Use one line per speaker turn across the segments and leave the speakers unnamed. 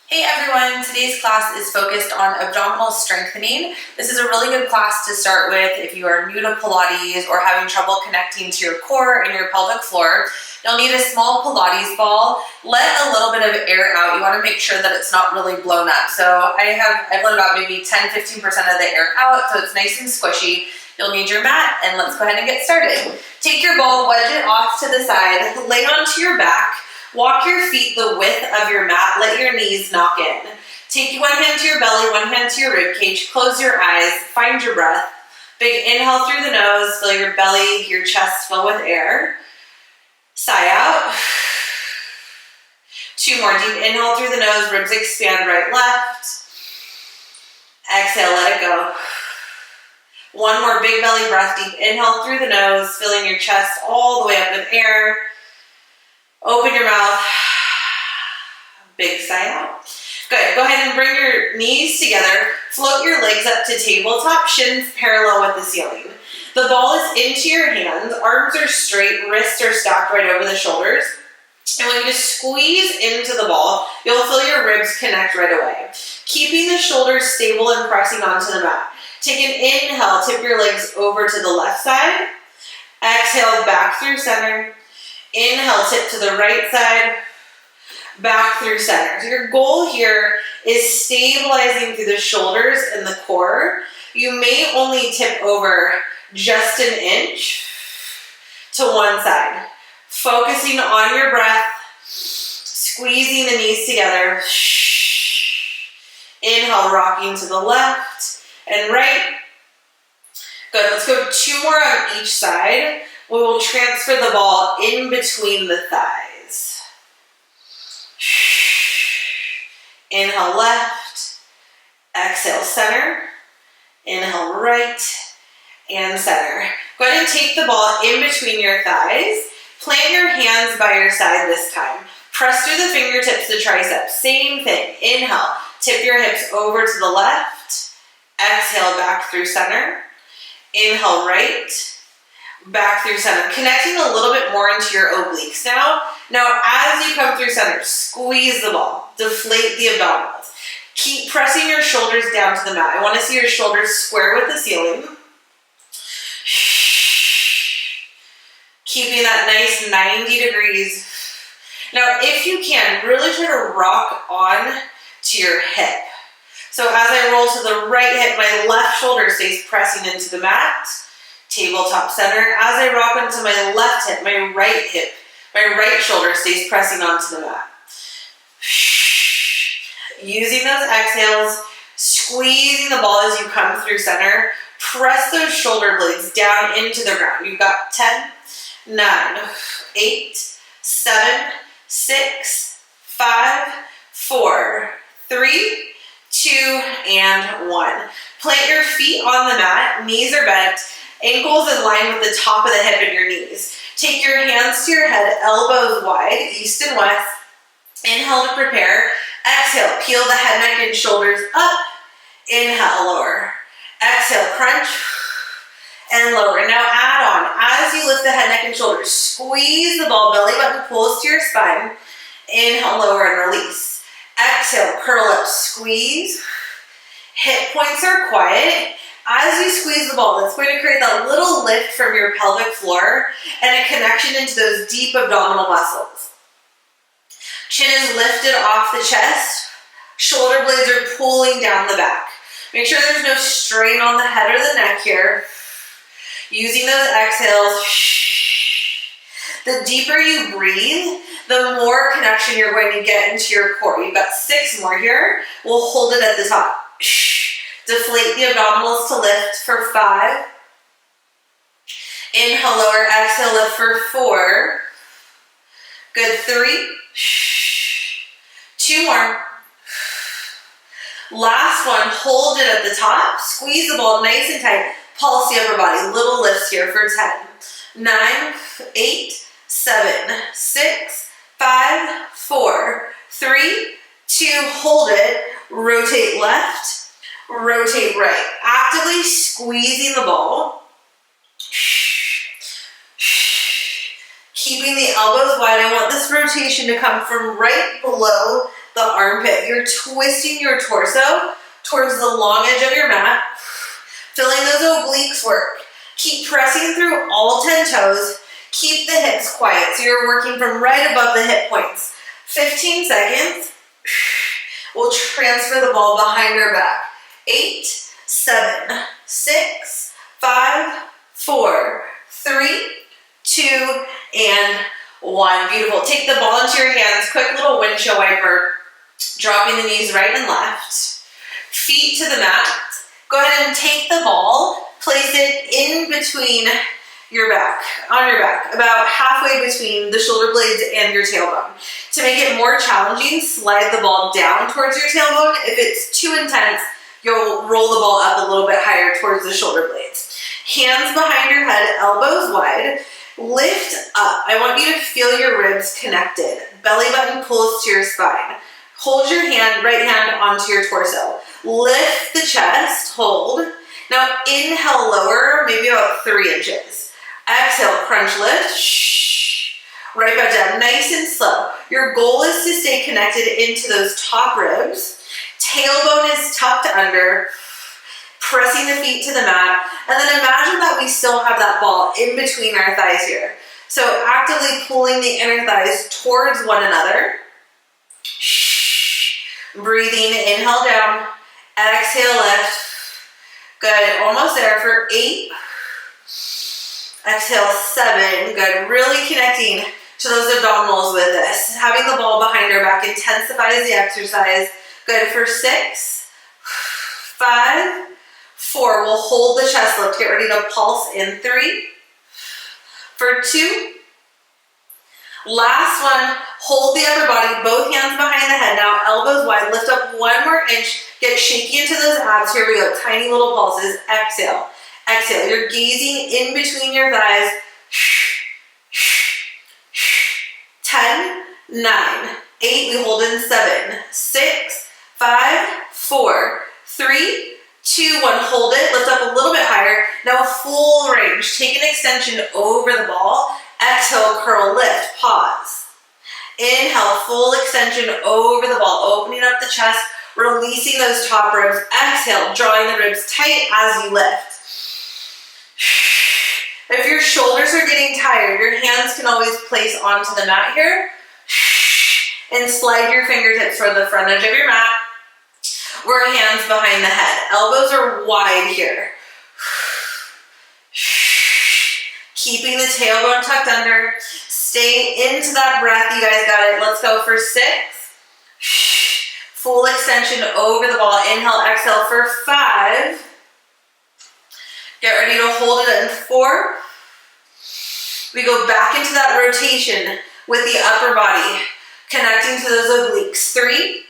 Hey everyone, today's class is focused on abdominal strengthening. This is a really good class to start with if you are new to Pilates or having trouble connecting to your core and your pelvic floor. You'll need a small Pilates ball. Let a little bit of air out. You want to make sure that it's not really blown up. So I've let about maybe 10-15% of the air out so it's nice and squishy. You'll need your mat, and let's go ahead and get started. Take your ball, wedge it off to the side, lay onto your back. Walk your feet the width of your mat, let your knees knock in. Take one hand to your belly, one hand to your rib cage, close your eyes, find your breath. Big inhale through the nose, fill your belly, your chest fill with air. Sigh out. Two more, deep inhale through the nose, ribs expand right, left. Exhale, let it go. One more big belly breath, deep inhale through the nose, filling your chest all the way up with air. Open your mouth, big sigh out. Good, go ahead and bring your knees together, float your legs up to tabletop, shins parallel with the ceiling. The ball is into your hands, arms are straight, wrists are stacked right over the shoulders. And when you just squeeze into the ball, you'll feel your ribs connect right away. Keeping the shoulders stable and pressing onto the mat. Take an inhale, tip your legs over to the left side. Exhale, back through center. Inhale, tip to the right side, back through center. So your goal here is stabilizing through the shoulders and the core. You may only tip over just an inch to one side. Focusing on your breath, squeezing the knees together. Inhale, rocking to the left and right. Good, let's go two more on each side. We will transfer the ball in between the thighs. Inhale left, exhale center, inhale right, and center. Go ahead and take the ball in between your thighs. Plant your hands by your side this time. Press through the fingertips to triceps. Same thing. Inhale, tip your hips over to the left. Exhale, back through center. Inhale right. Back through center, connecting a little bit more into your obliques now. Now, as you come through center, squeeze the ball, deflate the abdominals. Keep pressing your shoulders down to the mat. I want to see your shoulders square with the ceiling. Keeping that nice 90 degrees. Now, if you can, really try to rock on to your hip. So as I roll to the right hip, my left shoulder stays pressing into the mat. Tabletop center. As I rock onto my left hip, my right shoulder stays pressing onto the mat. Using those exhales, squeezing the ball as you come through center. Press those shoulder blades down into the ground. You've got 10, 9, 8, 7, 6, 5, 4, 3, 2, and 1. Plant your feet on the mat. Knees are bent. Ankles in line with the top of the hip and your knees. Take your hands to your head, elbows wide, east and west. Inhale to prepare. Exhale, peel the head, neck, and shoulders up. Inhale, lower. Exhale, crunch, and lower. Now add on. As you lift the head, neck, and shoulders, squeeze the ball, belly button pulls to your spine. Inhale, lower, and release. Exhale, curl up, squeeze. Hip points are quiet. As you squeeze the ball, that's going to create that little lift from your pelvic floor and a connection into those deep abdominal muscles. Chin is lifted off the chest. Shoulder blades are pulling down the back. Make sure there's no strain on the head or the neck here. Using those exhales, the deeper you breathe, the more connection you're going to get into your core. You've got 6 more here. We'll hold it at the top. Deflate the abdominals to lift for 5. Inhale, lower, exhale, lift for 4. Good, 3. 2 more. Last one, hold it at the top. Squeeze the ball nice and tight. Pulse the upper body. Little lifts here for 10. 9, 8, 7, 6, 5, 4, 3, 2. Hold it. Rotate left. Rotate right. Actively squeezing the ball. Keeping the elbows wide. I want this rotation to come from right below the armpit. You're twisting your torso towards the long edge of your mat, feeling those obliques work. Keep pressing through all 10 toes. Keep the hips quiet. So you're working from right above the hip points. 15 seconds. We'll transfer the ball behind our back. 8, 7, 6, 5, 4, 3, 2, and 1. Beautiful. Take the ball into your hands. Quick little windshield wiper. Dropping the knees right and left. Feet to the mat. Go ahead and take the ball. Place it in between your back, on your back, about halfway between the shoulder blades and your tailbone. To make it more challenging, slide the ball down towards your tailbone. If it's too intense, you'll roll the ball up a little bit higher towards the shoulder blades. Hands behind your head, elbows wide. Lift up. I want you to feel your ribs connected. Belly button pulls to your spine. Hold your right hand onto your torso. Lift the chest, hold. Now inhale lower, maybe about 3 inches. Exhale, crunch lift. Shh. Right back down, nice and slow. Your goal is to stay connected into those top ribs. Tailbone is tucked under. Pressing the feet to the mat. And then imagine that we still have that ball in between our thighs here. So actively pulling the inner thighs towards one another. Shh. Breathing, inhale down. Exhale, lift. Good, almost there for 8. Exhale, 7. Good, really connecting to those abdominals with this. Having the ball behind our back intensifies the exercise. Good for 6, 5, 4. We'll hold the chest lift. Get ready to pulse in 3. For 2. Last one, hold the upper body, both hands behind the head. Now elbows wide, lift up 1 more inch. Get shaky into those abs. Here we go, tiny little pulses. Exhale, exhale. You're gazing in between your thighs. 10, 9, 8. We hold in 7, 6, 5, 4, 3, 2, 1. Hold it, lift up a little bit higher. Now full range. Take an extension over the ball. Exhale, curl, lift, pause. Inhale, full extension over the ball, opening up the chest, releasing those top ribs. Exhale, drawing the ribs tight as you lift. If your shoulders are getting tired, your hands can always place onto the mat here. And slide your fingertips for the front edge of your mat. We're hands behind the head. Elbows are wide here. Keeping the tailbone tucked under. Stay into that breath. You guys got it. Let's go for 6. Full extension over the ball. Inhale, exhale for 5. Get ready to hold it in 4. We go back into that rotation with the upper body, connecting to those obliques. 3.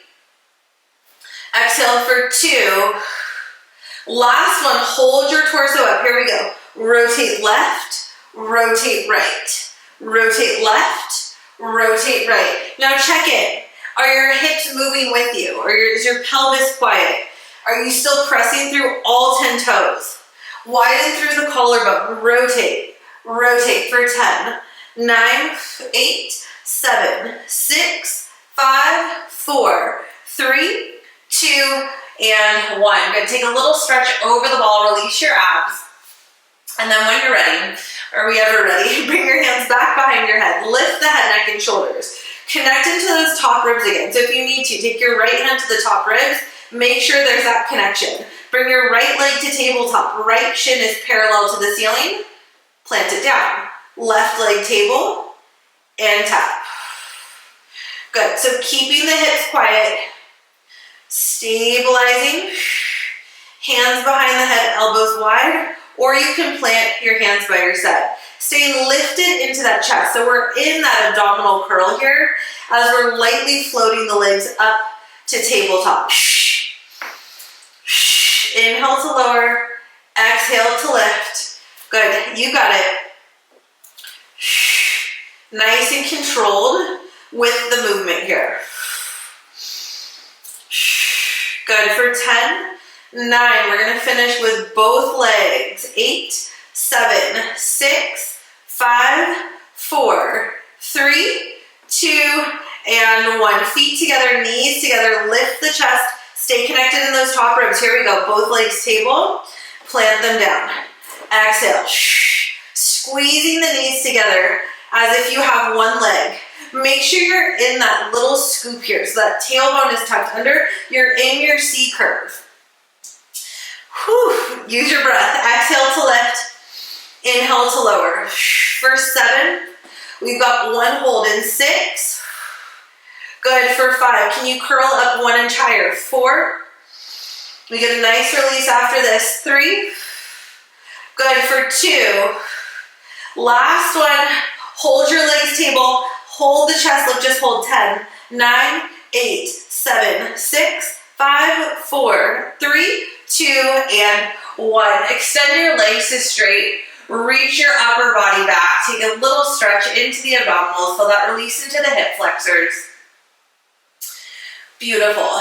Exhale for 2. Last one, hold your torso up. Here we go. Rotate left. Rotate right, rotate left, rotate right. Now check in. Are your hips moving with you? Or is your pelvis quiet? Are you still pressing through all 10 toes? Widen through the collarbone. Rotate, rotate for 10, 9, 8, 7, 6, 5, 4, 3, 2, and 1. Good. Take a little stretch over the ball. Release your abs. And then when you're ready, are we ever ready? Bring your hands back behind your head. Lift the head, neck, and shoulders. Connect into those top ribs again. So if you need to, take your right hand to the top ribs. Make sure there's that connection. Bring your right leg to tabletop. Right shin is parallel to the ceiling. Plant it down. Left leg table and tap. Good. So keeping the hips quiet. Stabilizing. Hands behind the head, elbows wide. Or you can plant your hands by your side. Staying lifted into that chest. So we're in that abdominal curl here as we're lightly floating the legs up to tabletop. Inhale to lower, exhale to lift. Good, you got it. Nice and controlled with the movement here. Good, for 10, 9, we're gonna finish with both legs. 8, 7, 6, 5, 4, 3, 2, And 1. Feet together, knees together, lift the chest, stay connected in those top ribs. Here we go, both legs table, plant them down. Exhale, squeezing the knees together as if you have one leg. Make sure you're in that little scoop here, so that tailbone is tucked under. You're in your C curve. Whew. Use your breath. Exhale to lift. Inhale to lower. For 7. We've got 1 hold in 6. Good for 5. Can you curl up 1 inch higher? 4. We get a nice release after this. 3. Good for 2. Last one. Hold your legs table. Hold the chest lift. Just hold 10. 9, 8, 7, 6, 5, 4, 3, 2, and 1. Extend your legs to straight. Reach your upper body back. Take a little stretch into the abdominals. Feel that release into the hip flexors. Beautiful.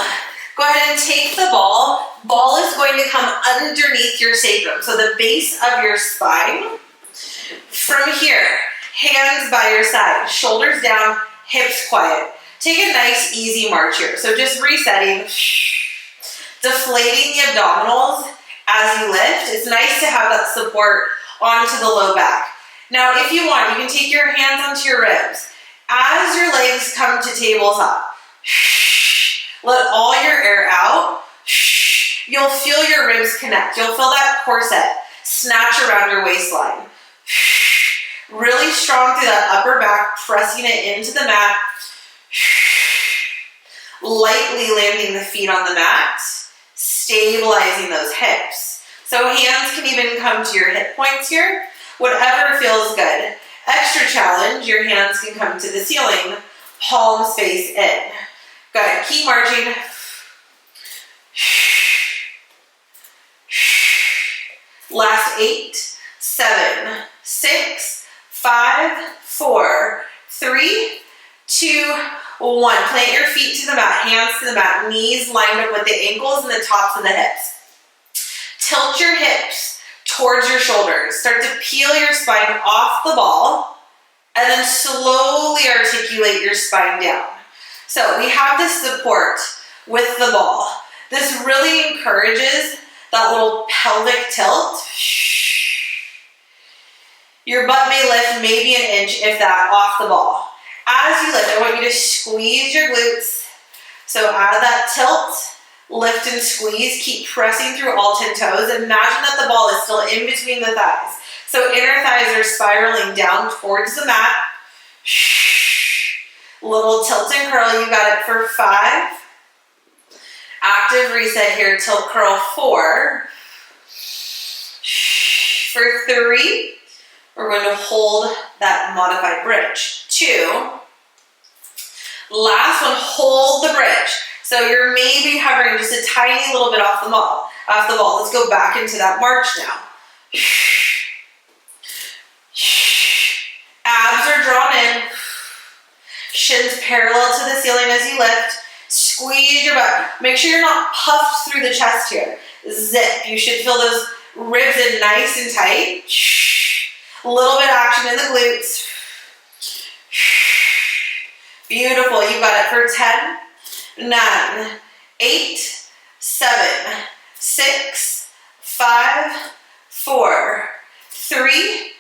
Go ahead and take the ball. Ball is going to come underneath your sacrum. So the base of your spine. From here, hands by your side, shoulders down, hips quiet. Take a nice easy march here. So just resetting, deflating the abdominals as you lift. It's nice to have that support onto the low back. Now, if you want, you can take your hands onto your ribs. As your legs come to tabletop, let all your air out. You'll feel your ribs connect. You'll feel that corset snatch around your waistline. Really strong through that upper back, pressing it into the mat. Lightly landing the feet on the mat, stabilizing those hips. So hands can even come to your hip points here, whatever feels good. Extra challenge, your hands can come to the ceiling, palms face in. Good, keep marching. Last 8, 7, 6, 5, 4, 3, 2, 1. Plant your feet to the mat, hands to the mat, knees lined up with the ankles and the tops of the hips. Tilt your hips towards your shoulders. Start to peel your spine off the ball and then slowly articulate your spine down. So we have this support with the ball. This really encourages that little pelvic tilt. Your butt may lift maybe an inch, if that, off the ball. As you lift, I want you to squeeze your glutes. So add that tilt, lift and squeeze. Keep pressing through all 10 toes. Imagine that the ball is still in between the thighs. So inner thighs are spiraling down towards the mat. Little tilt and curl, you got it for 5. Active reset here, tilt curl 4. For 3, we're going to hold that modified bridge. 2. Last one, hold the bridge. So you're maybe hovering just a tiny little bit off the ball. Let's go back into that march now. Abs are drawn in. Shins parallel to the ceiling as you lift. Squeeze your butt. Make sure you're not puffed through the chest here. Zip. You should feel those ribs in nice and tight. A little bit of action in the glutes. Beautiful. You got it for 10, 9, 8, 7, 6, 5, 4, 3,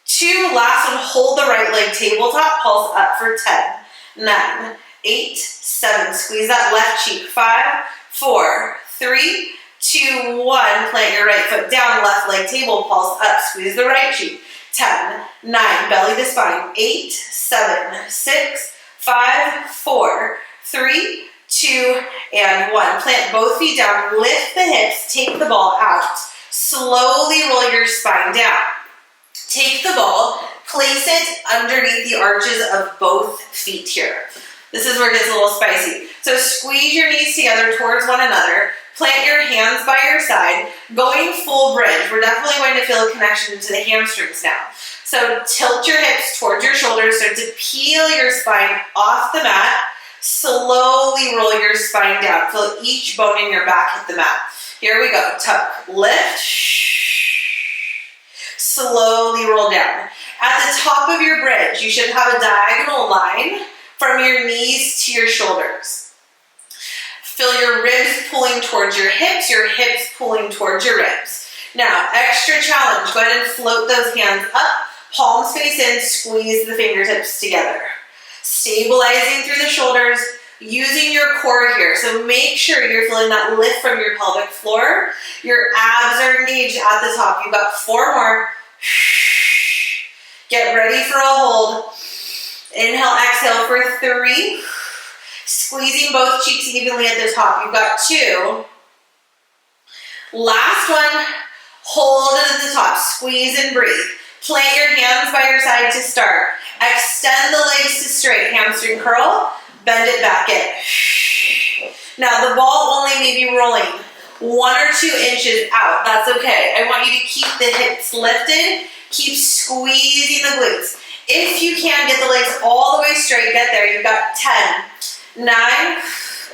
2. Last one. Hold the right leg tabletop. Pulse up for 10, 9, 8, 7. Squeeze that left cheek. 5, 4, 3, 2, 1. Plant your right foot down. Left leg table. Pulse up. Squeeze the right cheek. 10, 9. Belly to spine. 8, 7, 6, 5, 4, 3, 2, and 1. Plant both feet down. Lift the hips. Take the ball out. Slowly roll your spine down. Take the ball. Place it underneath the arches of both feet here. This is where it gets a little spicy. So squeeze your knees together towards one another. Plant your hands by your side. Going full bridge. We're definitely going to feel a connection to the hamstrings now. So tilt your hips towards your shoulders. Start to peel your spine off the mat. Slowly roll your spine down. Feel each bone in your back hit the mat. Here we go. Tuck, lift. Slowly roll down. At the top of your bridge, you should have a diagonal line from your knees to your shoulders. Feel your ribs pulling towards your hips pulling towards your ribs. Now, extra challenge. Go ahead and float those hands up, palms face in, squeeze the fingertips together. Stabilizing through the shoulders, using your core here. So make sure you're feeling that lift from your pelvic floor. Your abs are engaged at the top. You've got 4 more. Get ready for a hold. Inhale, exhale for 3. Squeezing both cheeks evenly at the top. You've got 2. Last one. Hold it at the top. Squeeze and breathe. Plant your hands by your side to start. Extend the legs to straight. Hamstring curl. Bend it back in. Now the ball only may be rolling 1 or 2 inches out. That's okay. I want you to keep the hips lifted. Keep squeezing the glutes. If you can, get the legs all the way straight. Get there. You've got 10, 9,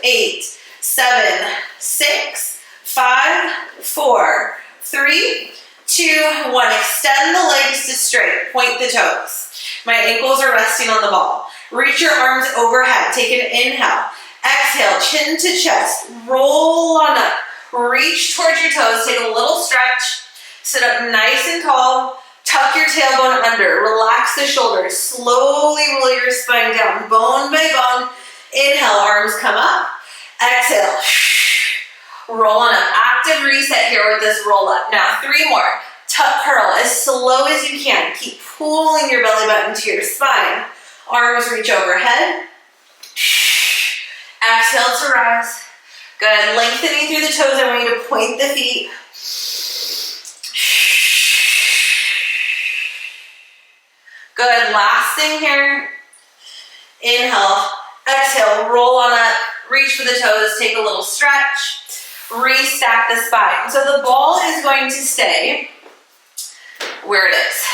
8, 7, 6, 5, 4, 3, 2, 1. Extend the legs to straight. Point the toes. My ankles are resting on the ball. Reach your arms overhead. Take an inhale. Exhale, chin to chest. Roll on up. Reach towards your toes. Take a little stretch. Sit up nice and tall. Tuck your tailbone under. Relax the shoulders. Slowly roll your spine down, bone by bone. Inhale, arms come up. Exhale. Roll on up. Active reset here with this roll up. Now 3 more. Tuck curl as slow as you can. Keep pulling your belly button to your spine. Arms reach overhead. Exhale to rise. Good. Lengthening through the toes. I want you to point the feet. Good. Last thing here. Inhale. Exhale. Roll on up. Reach for the toes. Take a little stretch. Restack the spine. So the ball is going to stay where it is.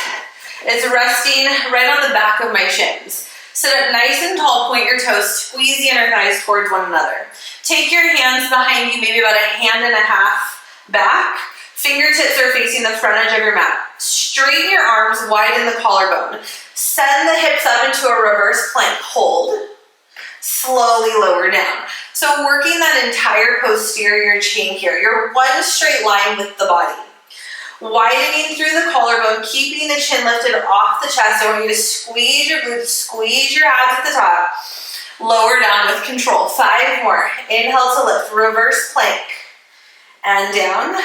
It's resting right on the back of my shins. Sit up nice and tall, point your toes, squeeze the inner thighs towards one another. Take your hands behind you, maybe about 1.5 hands back. Fingertips are facing the front edge of your mat. Straighten your arms, widen the collarbone. Send the hips up into a reverse plank. Hold. Slowly lower down. So working that entire posterior chain here. You're one straight line with the body. Widening through the collarbone, keeping the chin lifted off the chest. I want you to squeeze your glutes, squeeze your abs at the top. Lower down with control. 5 more. Inhale to lift. Reverse plank. And down.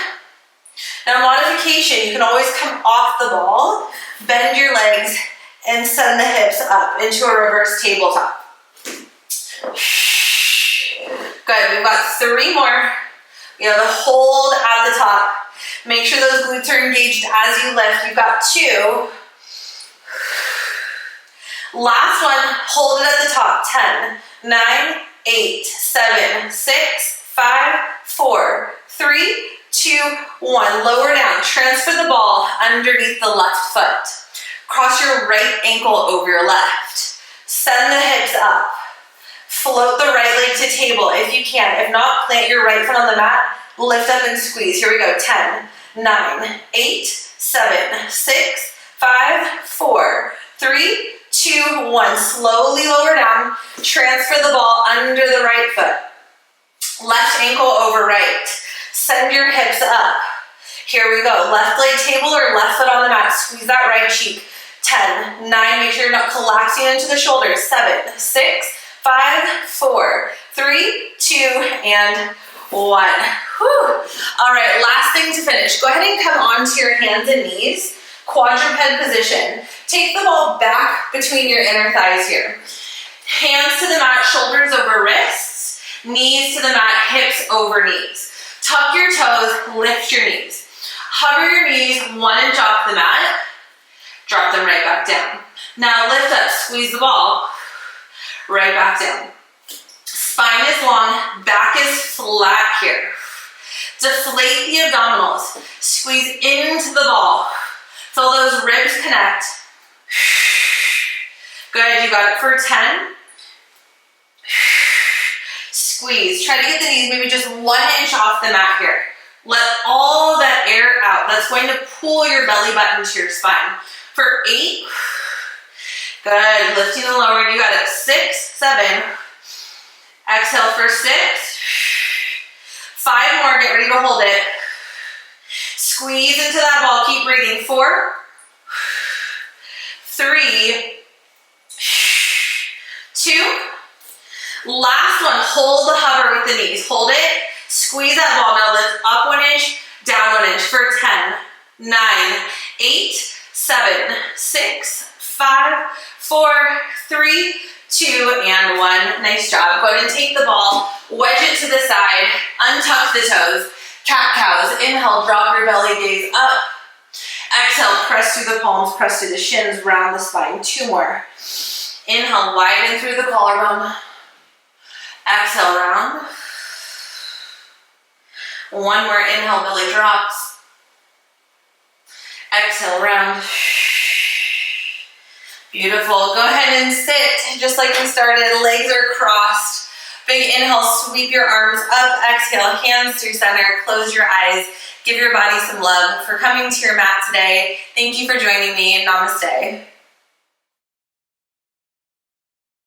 Now modification, you can always come off the ball, bend your legs, and send the hips up into a reverse tabletop. Good. We've got 3 more. We have a hold at the top. Make sure those glutes are engaged as you lift. You've got 2. Last one, hold it at the top. 10, 9, 8, 7, 6, 5, 4, 3, 2, 1. Lower down. Transfer the ball underneath the left foot. Cross your right ankle over your left. Send the hips up. Float the right leg to table if you can. If not, plant your right foot on the mat. Lift up and squeeze. Here we go. 10, 9, 8, 7, 6, 5, 4, 3, 2, 1. Slowly lower down. Transfer the ball under the right foot. Left ankle over right. Send your hips up. Here we go. Left leg table or left foot on the mat. Squeeze that right cheek. 10, 9. Make sure you're not collapsing into the shoulders. 7, 6, 5, 4, 3, 2, and 1. Whew. All right, last thing to finish. Go ahead and come onto your hands and knees. Quadruped position. Take the ball back between your inner thighs here. Hands to the mat, shoulders over wrists. Knees to the mat, hips over knees. Tuck your toes, lift your knees. Hover your knees 1 inch off the mat. Drop them right back down. Now lift up, squeeze the ball. Right back down. Spine is long, back is flat here. Deflate the abdominals. Squeeze into the ball. Feel those ribs connect. Good, you got it for 10. Squeeze. Try to get the knees maybe just 1 inch off the mat here. Let all that air out. That's going to pull your belly button to your spine. For 8, Good, lifting and lowering, you got it. 6, 7. Exhale for 6. 5 more, get ready to hold it. Squeeze into that ball, keep breathing. 4, 3, 2. Last one, hold the hover with the knees. Hold it, squeeze that ball. Now lift up 1 inch, down 1 inch for 10, 9, 8, 7, 6, 5, 4, 3, 2, and 1. Nice job. Go ahead and take the ball, wedge it to the side, untuck the toes, cat-cows. Inhale, drop your belly, gaze up. Exhale, press through the palms, press through the shins, round the spine. 2 more. Inhale, widen through the collarbone. Exhale, round. 1 more. Inhale, belly drops. Exhale, round. Beautiful. Go ahead and sit just like we started. Legs are crossed. Big inhale, sweep your arms up. Exhale, hands through center. Close your eyes. Give your body some love for coming to your mat today. Thank you for joining me. Namaste.